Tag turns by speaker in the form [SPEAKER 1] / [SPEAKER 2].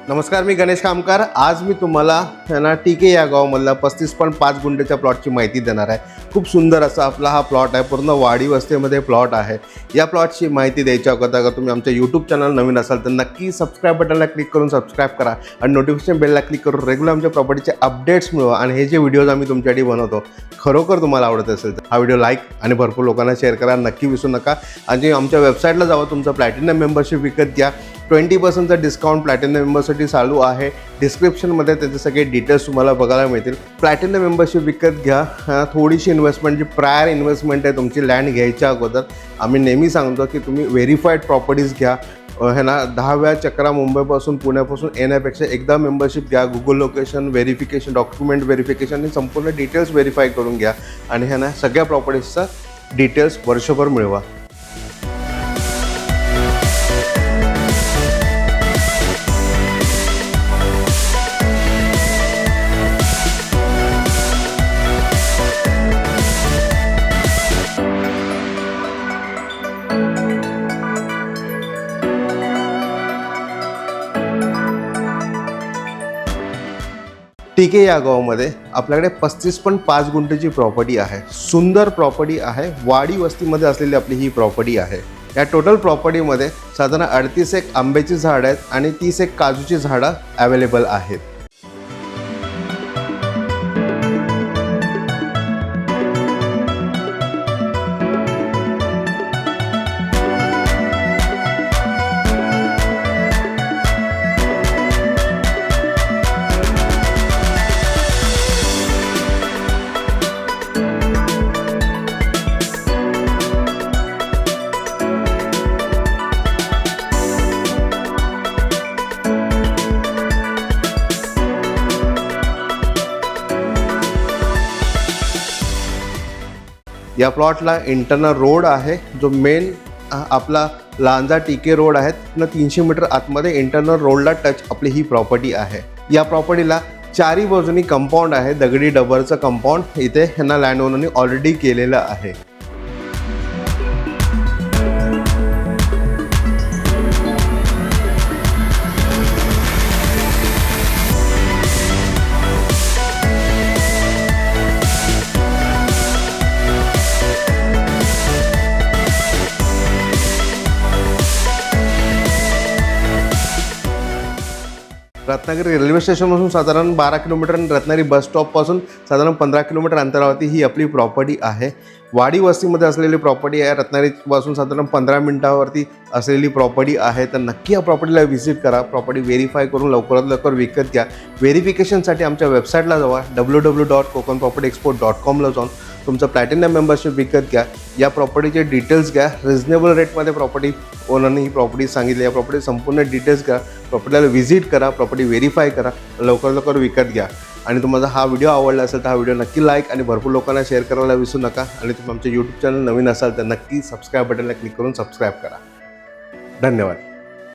[SPEAKER 1] नमस्कार, मी गणेश कामकार। आज मी तुम्हाला टीके या गावामधला 35.5 गुंठेच्या प्लॉटची माहिती देणार आहे। खूप सुंदर असा आपला हा प्लॉट आहे, पूर्ण वाडी वस्तीमध्ये प्लॉट आहे। या प्लॉटची माहिती द्यायच्या अगोदर अगर तुम्ही आमच्या यूट्यूब चॅनल नवीन असाल तर नक्की सबस्क्राईब बटनला क्लिक करून सबस्क्राईब करा आणि नोटिफिकेशन बेलला क्लिक करून रेग्युलर आमच्या प्रॉपर्टीचे अपडेट्स मिळवा। आणि हे जे व्हिडिओज आम्ही तुमच्यासाठी बनवतो खरोखर तुम्हाला आवडत असेल तर हा व्हिडिओ लाईक आणि भरपूर लोकांना शेअर करा, नक्की विसरू नका। आणि आमच्या वेबसाईटला जावा, तुमचं प्लॅटिनम मेंबरशिप विकत घ्या। 20% डिस्काउंट प्लॅटिनम मेंबरसाठी चालू आहे। डिस्क्रिप्शनमध्ये त्याचे सगळे डिटेल्स तुम्हाला बघायला मिळतील। प्लॅटिनम मेंबरशिप विकत घ्या। थोडीशी इन्व्हेस्टमेंट जी प्रायर इन्व्हेस्टमेंट आहे तुमची लँड घ्यायच्या अगोदर, आम्ही नेहमी सांगतो की तुम्ही व्हेरीफाईड प्रॉपर्टीज घ्या। 10व्या चक्रा मुंबईपासून पुण्यापासून येण्यापेक्षा एकदा मेंबरशिप घ्या। Google location verification, document verification हे संपूर्ण डिटेल्स व्हेरीफाय करून घ्या आणि सगळ्या प्रॉपर्टीजचा डिटेल्स वर्षभर मिळवा। टीके या गावामध्ये आपल्याकडे 35.5 गुंठेची प्रॉपर्टी आहे। सुंदर प्रॉपर्टी आहे, वाडी वस्तीमध्ये असलेली आपली ही प्रॉपर्टी आहे। या टोटल प्रॉपर्टीमध्ये साधारण 38 एक आंब्याची झाडं आहेत आणि 30 एक काजूची झाडं अवेलेबल आहेत। या प्लॉटला इंटरनल रोड आहे, जो मेन आपला लांजा टीके रोड आहे तिथनं 300 मीटर आतमध्ये इंटरनल रोडला टच आपली ही प्रॉपर्टी आहे। या प्रॉपर्टीला चारी बाजूनी कंपाऊंड आहे, दगडी डबरचं कंपाऊंड इथे लँड ओनरनी ऑलरेडी केलेलं आहे। रत्नागिरी रेल्वे स्टेशनपासून साधारण 12 किलोमीटर आणि रत्नागिरी बस स्टॉपपासून साधारण 15 किलोमीटर अंतरावरती ही आपली प्रॉपर्टी आहे। वाडी वस्तीमध्ये असलेली प्रॉपर्टी आहे। रत्नागिरीपासून साधारण 15 मिनिटावरती असलेली प्रॉपर्टी आहे। तर नक्की या प्रॉपर्टीला व्हिजिट करा, प्रॉपर्टी व्हेरीफाय करून लवकरात लवकर विकत घ्या। व्हेरिफिकेशनसाठी आमच्या वेबसाईटला जावा, www.kokanpropertyexport.com ला जाऊन तुमचं प्लॅटिनम मेंबरशिप विकत घ्या। या प्रॉपर्टीचे डिटेल्स घ्या, रिजनेबल रेटमध्ये प्रॉपर्टी ओनरने ही प्रॉपर्टी सांगितली। या प्रॉपर्टी संपूर्ण डिटेल्स घ्या, प्रॉपर्टीला व्हिजिट करा, प्रॉपर्टी व्हेरीफाय करा, लवकर लवकर विकत घ्या। आणि तुम्हाला हा व्हिडिओ आवडला असेल तर हा व्हिडिओ नक्की लाईक आणि भरपूर लोकांना शेअर करायला विसरू नका। आणि तुम्ही आमच्या यूट्यूब चॅनल नवीन असाल तर नक्की सबस्क्राईब बटनला क्लिक करून सबस्क्राईब करा। धन्यवाद।